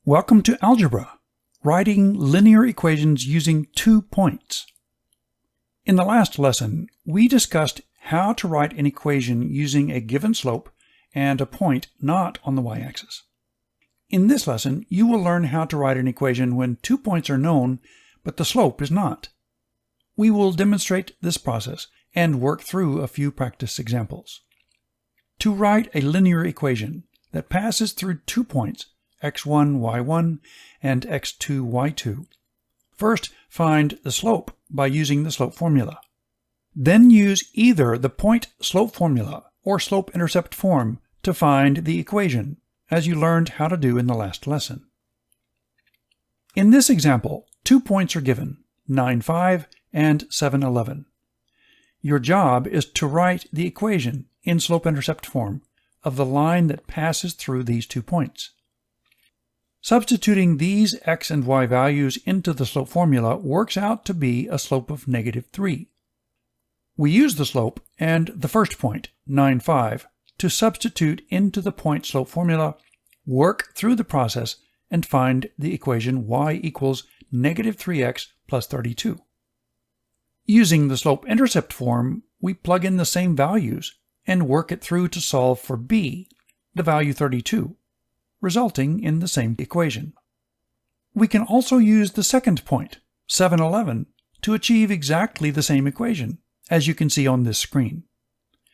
Welcome to Algebra, writing linear equations using 2 points. In the last lesson, we discussed how to write an equation using a given slope and a point not on the y-axis. In this lesson, you will learn how to write an equation when 2 points are known, but the slope is not. We will demonstrate this process and work through a few practice examples. To write a linear equation that passes through 2 points, x1, y1, and x2, y2. First, find the slope by using the slope formula. Then use either the point-slope formula or slope-intercept form to find the equation, as you learned how to do in the last lesson. In this example, 2 points are given, 9, 5 and 7, 11. Your job is to write the equation in slope-intercept form of the line that passes through these 2 points. Substituting these x and y values into the slope formula works out to be a slope of -3. We use the slope and the first point, 9, 5, to substitute into the point-slope formula, work through the process, and find the equation y equals -3x plus 32. Using the slope-intercept form, we plug in the same values and work it through to solve for b, the value 32. Resulting in the same equation. We can also use the second point, 7, 11, to achieve exactly the same equation, as you can see on this screen.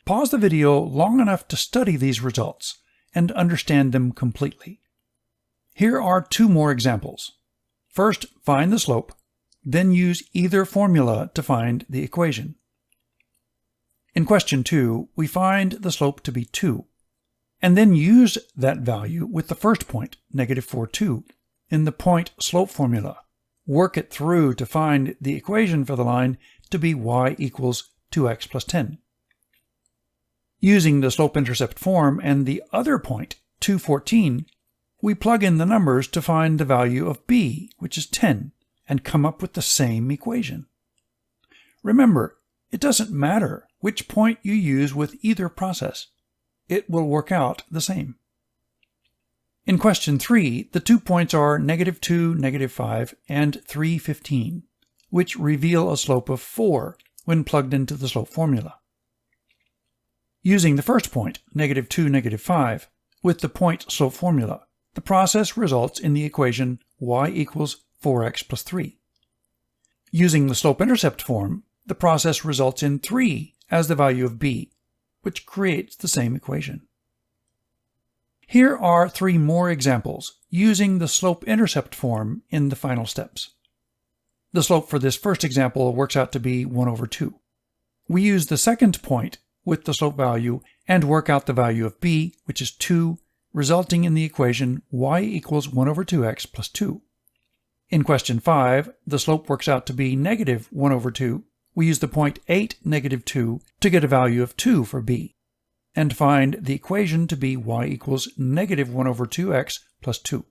Pause the video long enough to study these results and understand them completely. Here are 2 more examples. First, find the slope, then use either formula to find the equation. In question 2, we find the slope to be 2. And then use that value with the first point, -4, 2, in the point-slope formula. Work it through to find the equation for the line to be y equals 2x plus 10. Using the slope-intercept form and the other point, 2, 14, we plug in the numbers to find the value of b, which is 10, and come up with the same equation. Remember, it doesn't matter which point you use with either process. It will work out the same. In question 3, the 2 points are -2, -5, and 3, 15, which reveal a slope of 4 when plugged into the slope formula. Using the first point, -2, -5, with the point-slope formula, the process results in the equation y equals 4x plus 3. Using the slope-intercept form, the process results in 3 as the value of b, which creates the same equation. Here are 3 more examples using the slope-intercept form in the final steps. The slope for this first example works out to be 1/2. We use the second point with the slope value and work out the value of b, which is 2, resulting in the equation y equals 1/2x plus 2. In question 5, the slope works out to be -1/2. We use the point 8, -2 to get a value of 2 for b, and find the equation to be y equals -1/2x plus 2.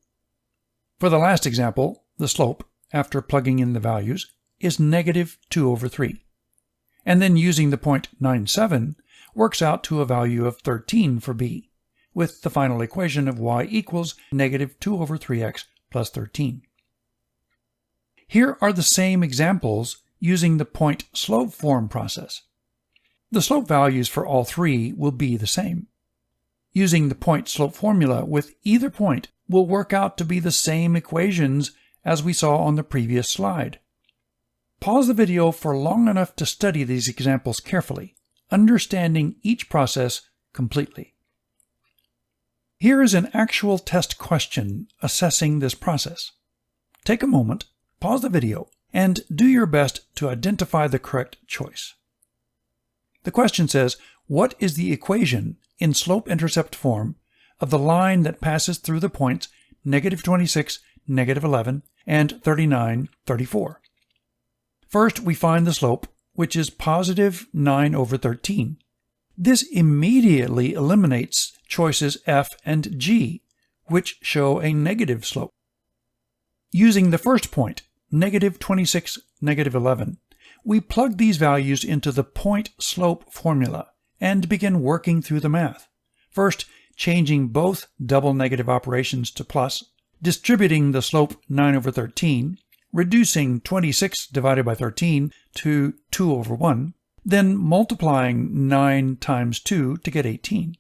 For the last example, the slope, after plugging in the values, is -2/3, and then using the point 9, 7 works out to a value of 13 for b, with the final equation of y equals -2/3x plus 13. Here are the same examples using the point-slope form process. The slope values for all 3 will be the same. Using the point-slope formula with either point will work out to be the same equations as we saw on the previous slide. Pause the video for long enough to study these examples carefully, understanding each process completely. Here is an actual test question assessing this process. Take a moment, pause the video, and do your best to identify the correct choice. The question says, what is the equation in slope-intercept form of the line that passes through the points -26, -11, and 39, 34? First, we find the slope, which is +9/13. This immediately eliminates choices f and g, which show a negative slope. Using the first point, -26, -11, we plug these values into the point-slope formula and begin working through the math. First, changing both double negative operations to plus distributing the slope 9 over 13, reducing 26 divided by 13 to 2 over 1, then multiplying 9 times 2 to get 18.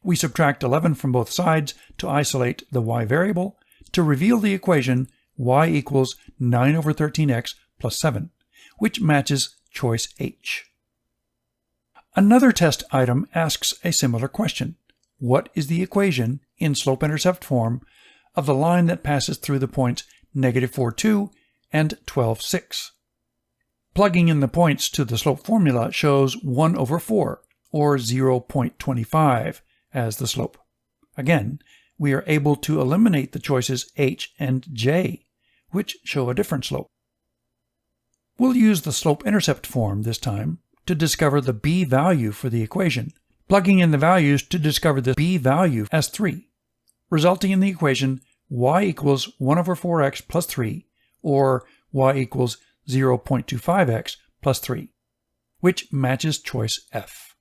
We subtract 11 from both sides to isolate the y variable to reveal the equation y equals 9 over 13x plus 7, which matches choice H. Another test item asks a similar question. What is the equation in slope-intercept form of the line that passes through the points -4, 2 and 12, 6? Plugging in the points to the slope formula shows 1 over 4, or 0.25, as the slope. Again, we are able to eliminate the choices H and J, which show a different slope. We'll use the slope-intercept form this time to discover the b value for the equation, plugging in the values to discover the b value as 3, resulting in the equation y equals 1 over 4x plus 3, or y equals 0.25x plus 3, which matches choice F.